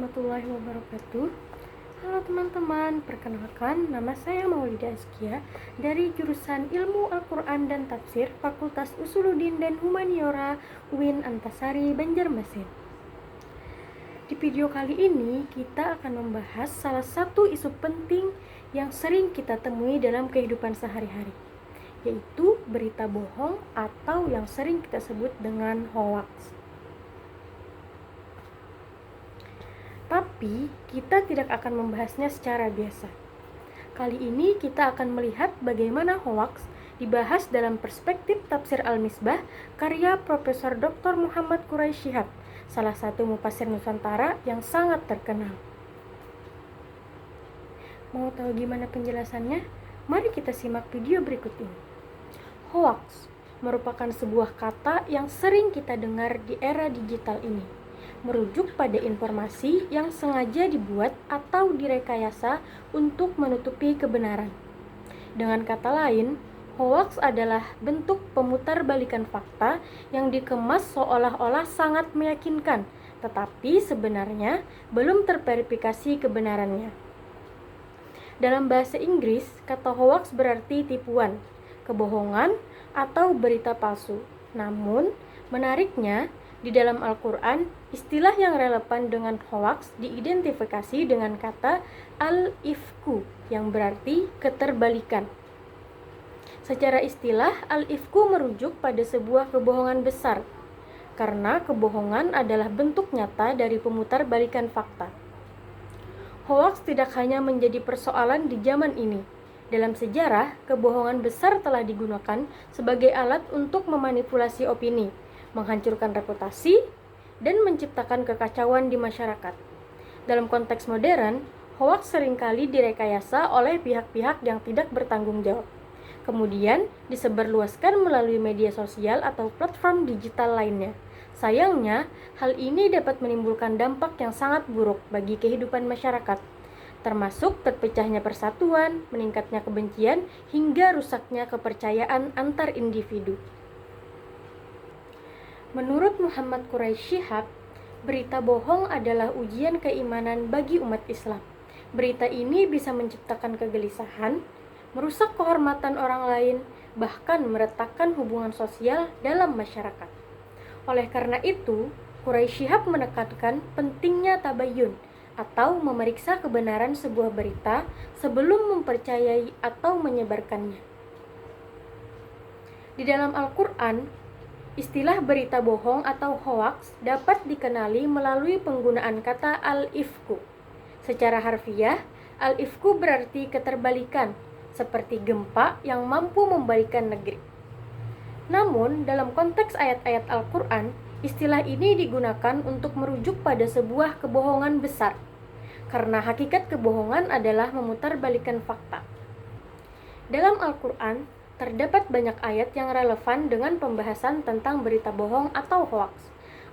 warahmatullahi wabarakatuh. Halo teman-teman, perkenalkan nama saya Maulida Askia dari jurusan Ilmu Al-Quran dan Tafsir Fakultas Usuluddin dan Humaniora UIN Antasari Banjarmasin. Di video kali ini kita akan membahas salah satu isu penting yang sering kita temui dalam kehidupan sehari-hari, yaitu berita bohong atau yang sering kita sebut dengan hoax. Tapi kita tidak akan membahasnya secara biasa. Kali ini kita akan melihat bagaimana hoax dibahas dalam perspektif Tafsir Al-Misbah karya Profesor Dr. Muhammad Quraish Shihab, salah satu mufassir Nusantara yang sangat terkenal. Mau tahu gimana penjelasannya? Mari kita simak video berikut ini. Hoax merupakan sebuah kata yang sering kita dengar di era digital ini, merujuk pada informasi yang sengaja dibuat atau direkayasa untuk menutupi kebenaran. Dengan kata lain, hoax adalah bentuk pemutarbalikan fakta yang dikemas seolah-olah sangat meyakinkan, tetapi sebenarnya belum terverifikasi kebenarannya. Dalam bahasa Inggris, kata hoax berarti tipuan, kebohongan, atau berita palsu. Namun, menariknya, di dalam Al-Quran, istilah yang relevan dengan hoax diidentifikasi dengan kata al-ifku yang berarti keterbalikan. Secara istilah, al-ifku merujuk pada sebuah kebohongan besar, karena kebohongan adalah bentuk nyata dari pemutarbalikan fakta. Hoax tidak hanya menjadi persoalan di zaman ini. Dalam sejarah, kebohongan besar telah digunakan sebagai alat untuk memanipulasi opini, menghancurkan reputasi, dan menciptakan kekacauan di masyarakat. Dalam konteks modern, hoaks seringkali direkayasa oleh pihak-pihak yang tidak bertanggung jawab, kemudian disebarluaskan melalui media sosial atau platform digital lainnya. Sayangnya, hal ini dapat menimbulkan dampak yang sangat buruk bagi kehidupan masyarakat, termasuk terpecahnya persatuan, meningkatnya kebencian, hingga rusaknya kepercayaan antar individu. Menurut Muhammad Quraish Shihab, berita bohong adalah ujian keimanan bagi umat Islam. Berita ini bisa menciptakan kegelisahan, merusak kehormatan orang lain, bahkan meretakkan hubungan sosial dalam masyarakat. Oleh karena itu, Quraish Shihab menekankan pentingnya tabayyun atau memeriksa kebenaran sebuah berita sebelum mempercayai atau menyebarkannya. Di dalam Al-Quran, istilah berita bohong atau hoax dapat dikenali melalui penggunaan kata al-ifku. Secara harfiah, al-ifku berarti keterbalikan, seperti gempa yang mampu membalikkan negeri. Namun, dalam konteks ayat-ayat Al-Quran, istilah ini digunakan untuk merujuk pada sebuah kebohongan besar, karena hakikat kebohongan adalah memutarbalikkan fakta. Dalam Al-Quran, terdapat banyak ayat yang relevan dengan pembahasan tentang berita bohong atau hoax.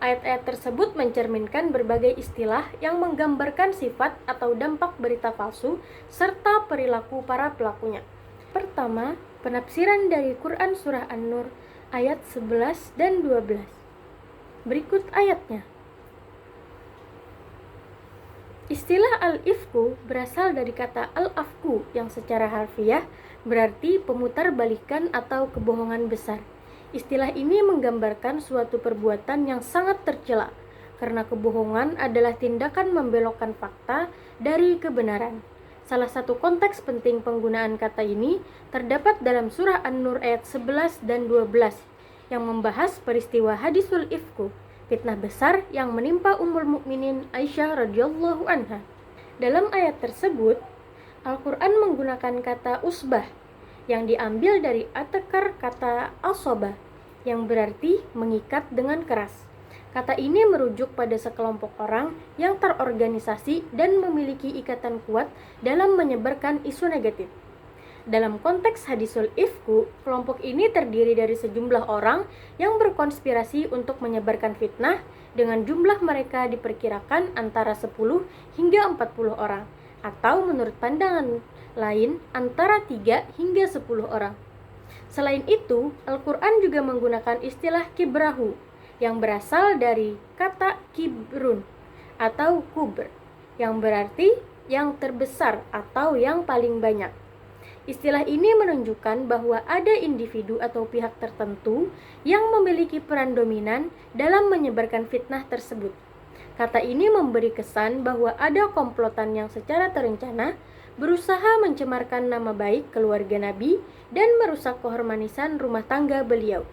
Ayat-ayat tersebut mencerminkan berbagai istilah yang menggambarkan sifat atau dampak berita palsu serta perilaku para pelakunya. Pertama, penafsiran dari Quran Surah An-Nur ayat 11 dan 12. Berikut ayatnya. Istilah al-ifku berasal dari kata al-afku yang secara harfiah berarti pemutarbalikan atau kebohongan besar. Istilah ini menggambarkan suatu perbuatan yang sangat tercela, karena kebohongan adalah tindakan membelokkan fakta dari kebenaran. Salah satu konteks penting penggunaan kata ini terdapat dalam surah An-Nur ayat 11 dan 12 yang membahas peristiwa hadisul ifku, fitnah besar yang menimpa Ummul Mukminin Aisyah radhiyallahu anha. Dalam ayat tersebut, Al-Quran menggunakan kata usbah yang diambil dari akar kata asobah yang berarti mengikat dengan keras. Kata ini merujuk pada sekelompok orang yang terorganisasi dan memiliki ikatan kuat dalam menyebarkan isu negatif. Dalam konteks hadisul ifku, kelompok ini terdiri dari sejumlah orang yang berkonspirasi untuk menyebarkan fitnah dengan jumlah mereka diperkirakan antara 10 hingga 40 orang, atau menurut pandangan lain antara 3 hingga 10 orang. Selain itu, Al-Quran juga menggunakan istilah kibrahu yang berasal dari kata kibrun atau kubr yang berarti yang terbesar atau yang paling banyak. Istilah ini menunjukkan bahwa ada individu atau pihak tertentu yang memiliki peran dominan dalam menyebarkan fitnah tersebut. Kata ini memberi kesan bahwa ada komplotan yang secara terencana berusaha mencemarkan nama baik keluarga Nabi dan merusak kehormatan rumah tangga beliau.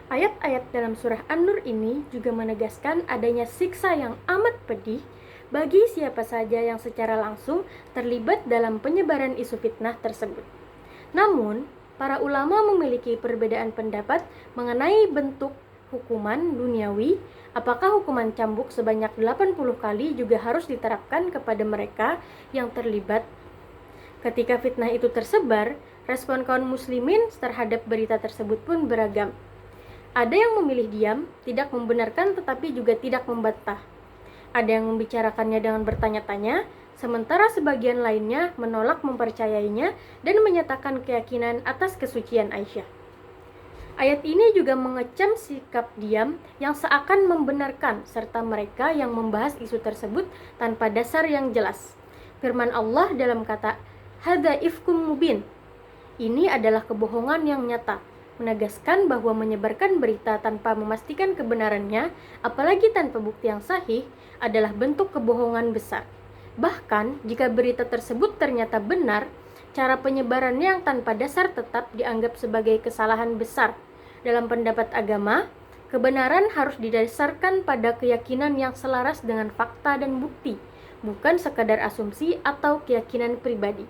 Ayat-ayat dalam surah An-Nur ini juga menegaskan adanya siksa yang amat pedih bagi siapa saja yang secara langsung terlibat dalam penyebaran isu fitnah tersebut. Namun, para ulama memiliki perbedaan pendapat mengenai bentuk hukuman duniawi. Apakah hukuman cambuk sebanyak 80 kali juga harus diterapkan kepada mereka yang terlibat? Ketika fitnah itu tersebar, respon kaum muslimin terhadap berita tersebut pun beragam. Ada yang memilih diam, tidak membenarkan tetapi juga tidak membantah. Ada yang membicarakannya dengan bertanya-tanya, sementara sebagian lainnya menolak mempercayainya dan menyatakan keyakinan atas kesucian Aisyah. Ayat ini juga mengecam sikap diam yang seakan membenarkan serta mereka yang membahas isu tersebut tanpa dasar yang jelas. Firman Allah dalam kata hadza ifkum mubin. Ini adalah kebohongan yang nyata, menegaskan bahwa menyebarkan berita tanpa memastikan kebenarannya, apalagi tanpa bukti yang sahih, adalah bentuk kebohongan besar. Bahkan jika berita tersebut ternyata benar, cara penyebarannya yang tanpa dasar tetap dianggap sebagai kesalahan besar. Dalam pendapat agama, kebenaran harus didasarkan pada keyakinan yang selaras dengan fakta dan bukti, bukan sekadar asumsi atau keyakinan pribadi.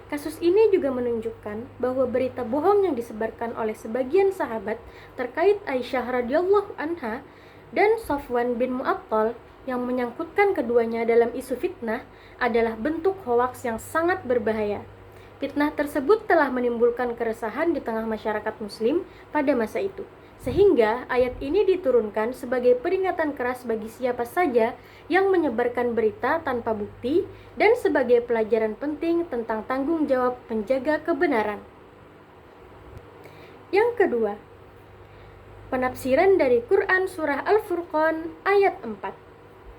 Kasus ini juga menunjukkan bahwa berita bohong yang disebarkan oleh sebagian sahabat terkait Aisyah radhiyallahu anha dan Safwan bin Mu'attal yang menyangkutkan keduanya dalam isu fitnah adalah bentuk hoaks yang sangat berbahaya. Fitnah tersebut telah menimbulkan keresahan di tengah masyarakat muslim pada masa itu, sehingga ayat ini diturunkan sebagai peringatan keras bagi siapa saja yang menyebarkan berita tanpa bukti dan sebagai pelajaran penting tentang tanggung jawab penjaga kebenaran. Yang kedua, penafsiran dari Quran Surah Al-Furqan ayat 4.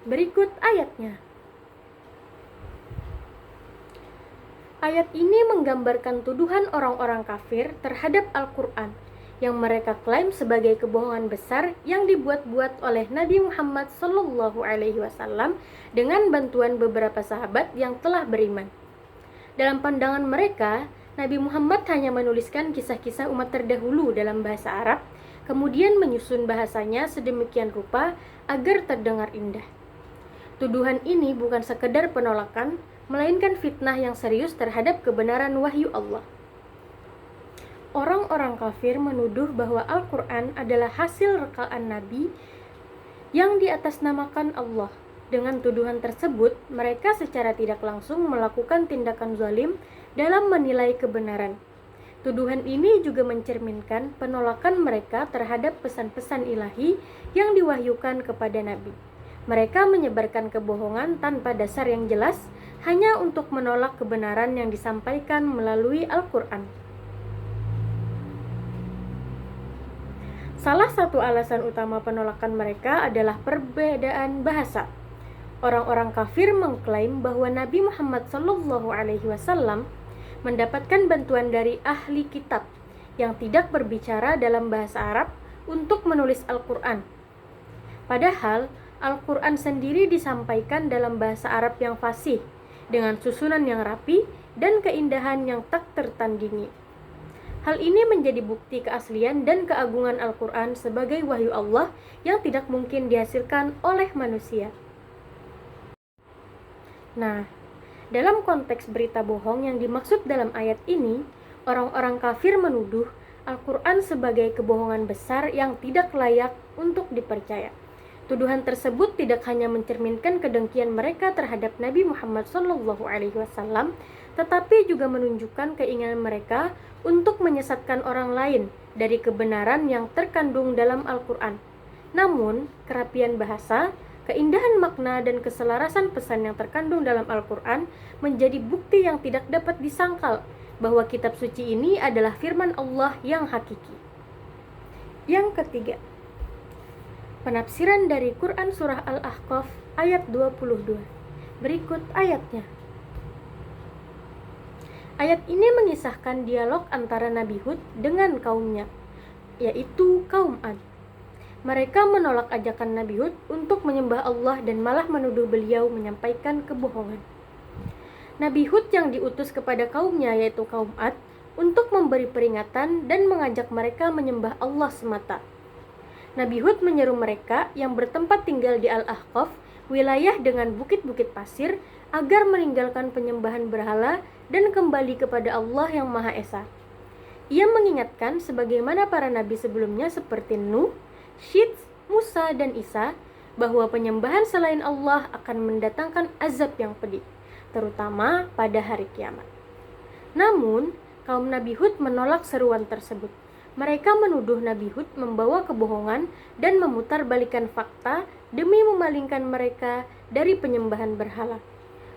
Berikut ayatnya. Ayat ini menggambarkan tuduhan orang-orang kafir terhadap Al-Quran yang mereka klaim sebagai kebohongan besar yang dibuat-buat oleh Nabi Muhammad SAW dengan bantuan beberapa sahabat yang telah beriman. Dalam pandangan mereka, Nabi Muhammad hanya menuliskan kisah-kisah umat terdahulu dalam bahasa Arab, kemudian menyusun bahasanya sedemikian rupa agar terdengar indah. Tuduhan ini bukan sekedar penolakan, melainkan fitnah yang serius terhadap kebenaran wahyu Allah. Orang-orang kafir menuduh bahwa Al-Quran adalah hasil rekaan Nabi yang diatasnamakan Allah. Dengan tuduhan tersebut, mereka secara tidak langsung melakukan tindakan zalim dalam menilai kebenaran. Tuduhan ini juga mencerminkan penolakan mereka terhadap pesan-pesan ilahi yang diwahyukan kepada Nabi. Mereka menyebarkan kebohongan tanpa dasar yang jelas, hanya untuk menolak kebenaran yang disampaikan melalui Al-Quran. Salah satu alasan utama penolakan mereka adalah perbedaan bahasa. Orang-orang kafir mengklaim bahwa Nabi Muhammad SAW mendapatkan bantuan dari ahli kitab yang tidak berbicara dalam bahasa Arab untuk menulis Al-Quran. Padahal, Al-Quran sendiri disampaikan dalam bahasa Arab yang fasih, dengan susunan yang rapi dan keindahan yang tak tertandingi. Hal ini menjadi bukti keaslian dan keagungan Al-Quran sebagai wahyu Allah yang tidak mungkin dihasilkan oleh manusia. Nah, dalam konteks berita bohong yang dimaksud dalam ayat ini, orang-orang kafir menuduh Al-Quran sebagai kebohongan besar yang tidak layak untuk dipercaya. Tuduhan tersebut tidak hanya mencerminkan kedengkian mereka terhadap Nabi Muhammad SAW, tetapi juga menunjukkan keinginan mereka untuk menyesatkan orang lain dari kebenaran yang terkandung dalam Al-Quran. Namun, kerapian bahasa, keindahan makna, dan keselarasan pesan yang terkandung dalam Al-Quran menjadi bukti yang tidak dapat disangkal bahwa kitab suci ini adalah firman Allah yang hakiki. Yang ketiga, Penafsiran dari Quran Surah Al-Ahqaf ayat 22. Berikut ayatnya. Ayat ini mengisahkan dialog antara Nabi Hud dengan kaumnya, yaitu kaum Ad. Mereka menolak ajakan Nabi Hud untuk menyembah Allah dan malah menuduh beliau menyampaikan kebohongan. Nabi Hud yang diutus kepada kaumnya, yaitu kaum Ad, untuk memberi peringatan dan mengajak mereka menyembah Allah semata. Nabi Hud menyeru mereka yang bertempat tinggal di Al-Ahqaf, wilayah dengan bukit-bukit pasir, agar meninggalkan penyembahan berhala dan kembali kepada Allah yang Maha Esa. Ia mengingatkan sebagaimana para nabi sebelumnya seperti Nuh, Syed, Musa, dan Isa, bahwa penyembahan selain Allah akan mendatangkan azab yang pedih, terutama pada hari kiamat. Namun, kaum Nabi Hud menolak seruan tersebut. Mereka menuduh Nabi Hud membawa kebohongan dan memutarbalikkan fakta demi memalingkan mereka dari penyembahan berhala.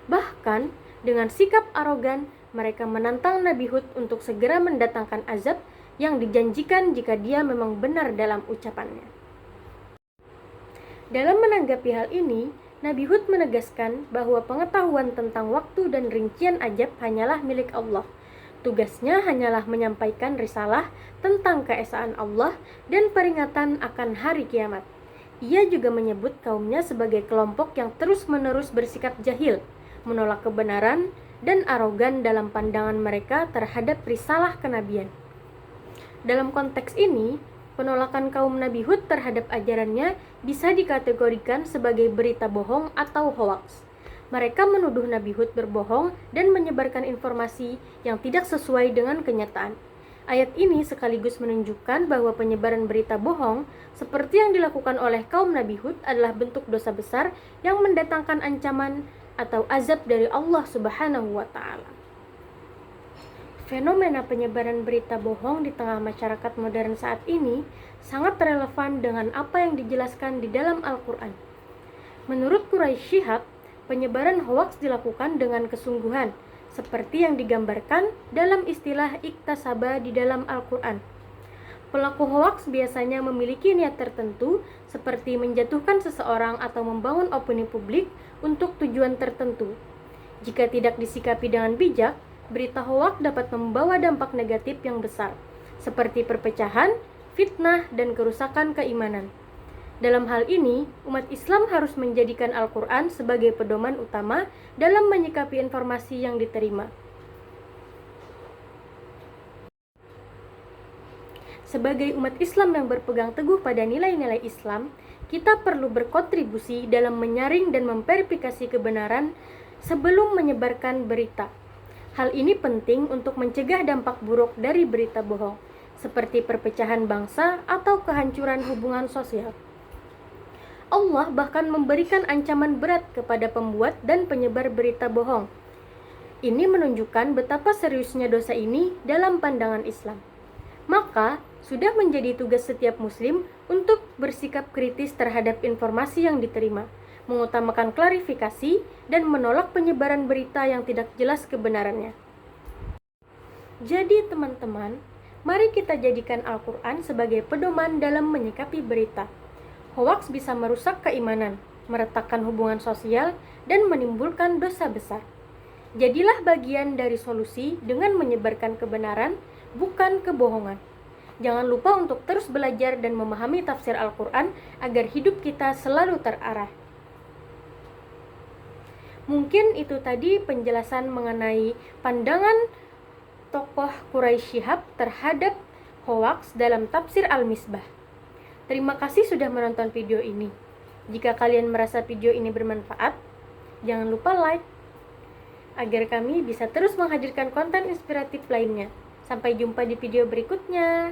Bahkan, dengan sikap arogan, mereka menantang Nabi Hud untuk segera mendatangkan azab yang dijanjikan jika dia memang benar dalam ucapannya. Dalam menanggapi hal ini, Nabi Hud menegaskan bahwa pengetahuan tentang waktu dan rincian ajab hanyalah milik Allah. Tugasnya hanyalah menyampaikan risalah tentang keesaan Allah dan peringatan akan hari kiamat. Ia juga menyebut kaumnya sebagai kelompok yang terus-menerus bersikap jahil, menolak kebenaran, dan arogan dalam pandangan mereka terhadap risalah kenabian. Dalam konteks ini, penolakan kaum Nabi Hud terhadap ajarannya bisa dikategorikan sebagai berita bohong atau hoaks. Mereka menuduh Nabi Hud berbohong dan menyebarkan informasi yang tidak sesuai dengan kenyataan. Ayat ini sekaligus menunjukkan bahwa penyebaran berita bohong seperti yang dilakukan oleh kaum Nabi Hud adalah bentuk dosa besar yang mendatangkan ancaman atau azab dari Allah Subhanahu wa Ta'ala. Fenomena penyebaran berita bohong di tengah masyarakat modern saat ini sangat relevan dengan apa yang dijelaskan di dalam Al-Quran. Menurut Quraisy Shihab, penyebaran hoaks dilakukan dengan kesungguhan, seperti yang digambarkan dalam istilah iktasaba di dalam Al-Quran. Pelaku hoaks biasanya memiliki niat tertentu, seperti menjatuhkan seseorang atau membangun opini publik untuk tujuan tertentu. Jika tidak disikapi dengan bijak, berita hoaks dapat membawa dampak negatif yang besar, seperti perpecahan, fitnah, dan kerusakan keimanan. Dalam hal ini, umat Islam harus menjadikan Al-Quran sebagai pedoman utama dalam menyikapi informasi yang diterima. Sebagai umat Islam yang berpegang teguh pada nilai-nilai Islam, kita perlu berkontribusi dalam menyaring dan memverifikasi kebenaran sebelum menyebarkan berita. Hal ini penting untuk mencegah dampak buruk dari berita bohong, seperti perpecahan bangsa atau kehancuran hubungan sosial. Allah bahkan memberikan ancaman berat kepada pembuat dan penyebar berita bohong. Ini menunjukkan betapa seriusnya dosa ini dalam pandangan Islam. Maka, sudah menjadi tugas setiap muslim untuk bersikap kritis terhadap informasi yang diterima, mengutamakan klarifikasi, dan menolak penyebaran berita yang tidak jelas kebenarannya. Jadi teman-teman, mari kita jadikan Al-Quran sebagai pedoman dalam menyikapi berita. Hoaks bisa merusak keimanan, meretakkan hubungan sosial, dan menimbulkan dosa besar. Jadilah bagian dari solusi dengan menyebarkan kebenaran, bukan kebohongan. Jangan lupa untuk terus belajar dan memahami tafsir Al-Quran agar hidup kita selalu terarah. Mungkin itu tadi penjelasan mengenai pandangan tokoh Quraisy Shihab terhadap hoaks dalam tafsir Al-Misbah. Terima kasih sudah menonton video ini. Jika kalian merasa video ini bermanfaat, jangan lupa like, agar kami bisa terus menghadirkan konten inspiratif lainnya. Sampai jumpa di video berikutnya.